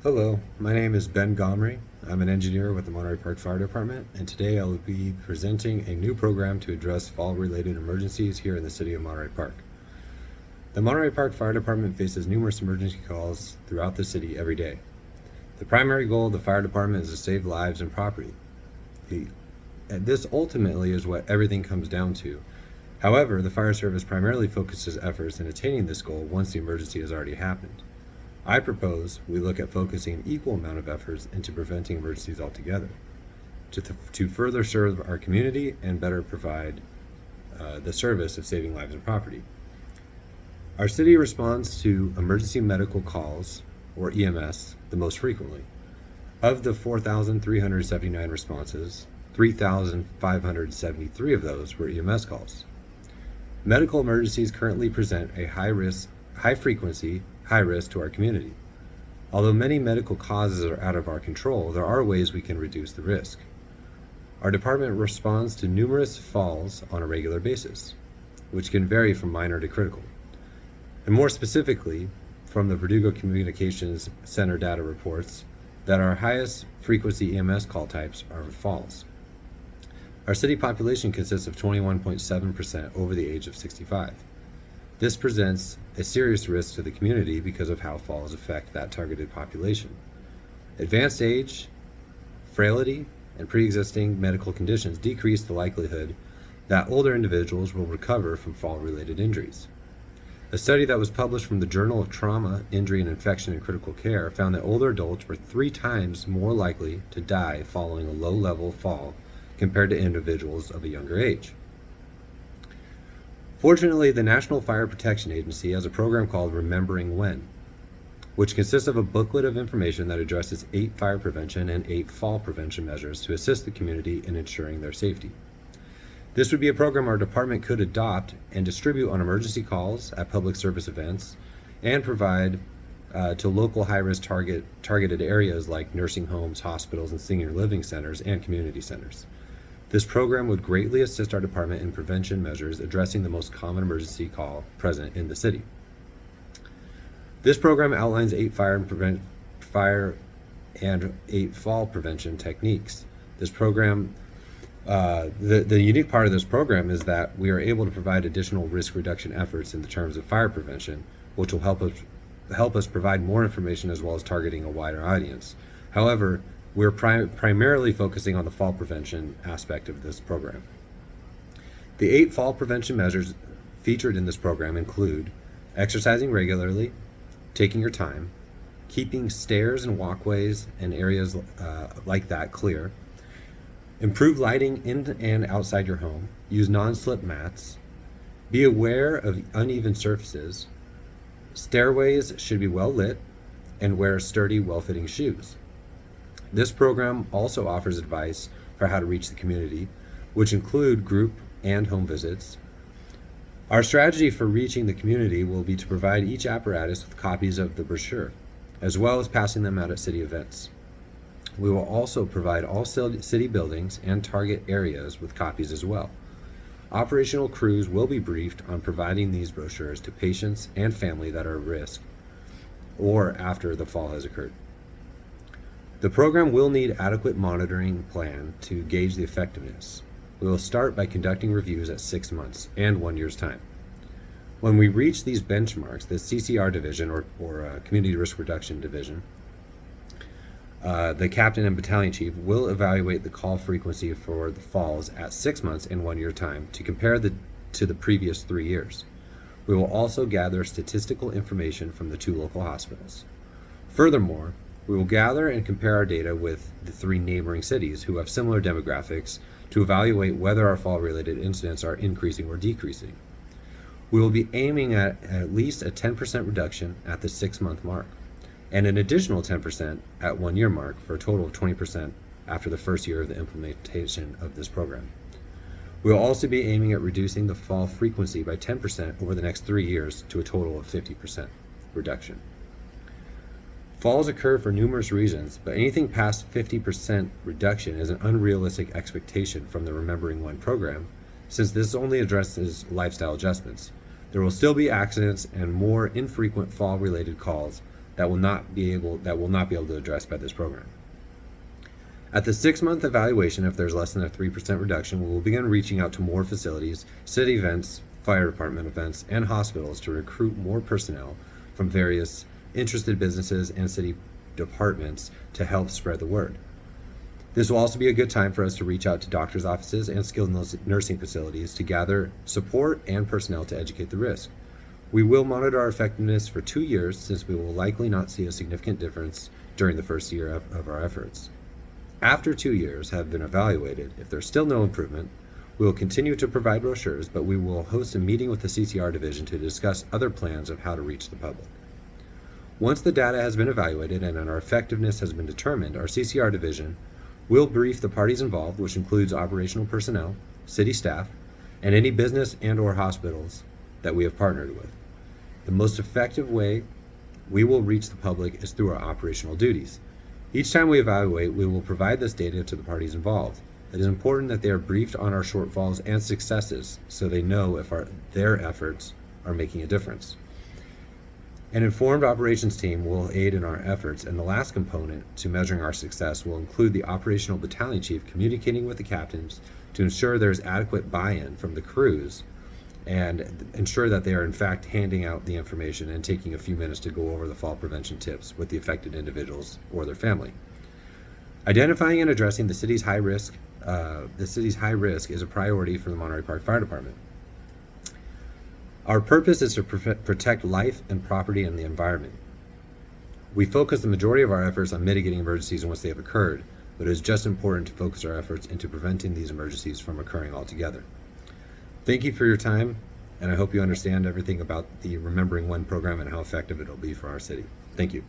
Hello, my name is Ben Gomri. I'm an engineer with the Monterey Park Fire Department, and today I will be presenting a new program to address fall-related emergencies here in the city of Monterey Park. The Monterey Park Fire Department faces numerous emergency calls throughout the city every day. The primary goal of the fire department is to save lives and property. And this ultimately is what everything comes down to. However, the fire service primarily focuses efforts in attaining this goal once the emergency has already happened. I propose we look at focusing an equal amount of efforts into preventing emergencies altogether to further serve our community and better provide the service of saving lives and property. Our city responds to emergency medical calls, or EMS, the most frequently. Of the 4,379 responses, 3,573 of those were EMS calls. Medical emergencies currently present a high frequency, high risk to our community. Although many medical causes are out of our control, there are ways we can reduce the risk. Our department responds to numerous falls on a regular basis, which can vary from minor to critical. And more specifically, from the Verdugo Communications Center data reports that our highest frequency EMS call types are falls. Our city population consists of 21.7% over the age of 65. This presents a serious risk to the community because of how falls affect that targeted population. Advanced age, frailty, and pre-existing medical conditions decrease the likelihood that older individuals will recover from fall-related injuries. A study that was published from the Journal of Trauma, Injury and Infection in Critical Care found that older adults were 3 times more likely to die following a low-level fall compared to individuals of a younger age. Fortunately, the National Fire Protection Agency has a program called Remembering When, which consists of a booklet of information that addresses 8 fire prevention and 8 fall prevention measures to assist the community in ensuring their safety. This would be a program our department could adopt and distribute on emergency calls, at public service events, and provide to local high-risk targeted areas like nursing homes, hospitals, and senior living centers and community centers. This program would greatly assist our department in prevention measures addressing the most common emergency call present in the city. This program outlines 8 fire and 8 fall prevention techniques. This program, the unique part of this program is that we are able to provide additional risk reduction efforts in the terms of fire prevention, which will help us provide more information as well as targeting a wider audience. However, we're primarily focusing on the fall prevention aspect of this program. The 8 fall prevention measures featured in this program include exercising regularly, taking your time, keeping stairs and walkways and areas like that clear, improve lighting in and outside your home, use non-slip mats, be aware of uneven surfaces, stairways should be well lit, and wear sturdy, well-fitting shoes. This program also offers advice for how to reach the community, which include group and home visits. Our strategy for reaching the community will be to provide each apparatus with copies of the brochure, as well as passing them out at city events. We will also provide all city buildings and target areas with copies as well. Operational crews will be briefed on providing these brochures to patients and family that are at risk or after the fall has occurred. The program will need adequate monitoring plan to gauge the effectiveness. We will start by conducting reviews at 6 months and 1 year's time. When we reach these benchmarks, the CCR division or Community Risk Reduction Division, the captain and battalion chief will evaluate the call frequency for the falls at 6 months and 1 year time to compare to the previous 3 years. We will also gather statistical information from the 2 local hospitals. Furthermore, we will gather and compare our data with the 3 neighboring cities who have similar demographics to evaluate whether our fall-related incidents are increasing or decreasing. We will be aiming at least a 10% reduction at the 6-month mark, and an additional 10% at 1 year mark for a total of 20% after the first year of the implementation of this program. We will also be aiming at reducing the fall frequency by 10% over the next 3 years to a total of 50% reduction. Falls occur for numerous reasons, but anything past 50% reduction is an unrealistic expectation from the Remembering When program, since this only addresses lifestyle adjustments. There will still be accidents and more infrequent fall-related calls, that will not be able to address by this program. At the 6-month evaluation, if there's less than a 3% reduction, we will begin reaching out to more facilities, city events, fire department events, and hospitals to recruit more personnel from various interested businesses and city departments to help spread the word. This will also be a good time for us to reach out to doctors' offices and skilled nursing facilities to gather support and personnel to educate the risk. We will monitor our effectiveness for 2 years, since we will likely not see a significant difference during the first year of our efforts. After 2 years have been evaluated, if there's still no improvement, we will continue to provide brochures, but we will host a meeting with the CCR division to discuss other plans of how to reach the public. Once the data has been evaluated and our effectiveness has been determined, our CCR division will brief the parties involved, which includes operational personnel, city staff, and any business and/or hospitals that we have partnered with. The most effective way we will reach the public is through our operational duties. Each time we evaluate, we will provide this data to the parties involved. It is important that they are briefed on our shortfalls and successes so they know if their efforts are making a difference. An informed operations team will aid in our efforts, and the last component to measuring our success will include the operational battalion chief communicating with the captains to ensure there is adequate buy-in from the crews and ensure that they are in fact handing out the information and taking a few minutes to go over the fall prevention tips with the affected individuals or their family. Identifying and addressing the city's high risk is a priority for the Monterey Park Fire Department. Our purpose is to protect life and property and the environment. We focus the majority of our efforts on mitigating emergencies once they have occurred, but it is just important to focus our efforts into preventing these emergencies from occurring altogether. Thank you for your time, and I hope you understand everything about the Remembering When program and how effective it will be for our city. Thank you.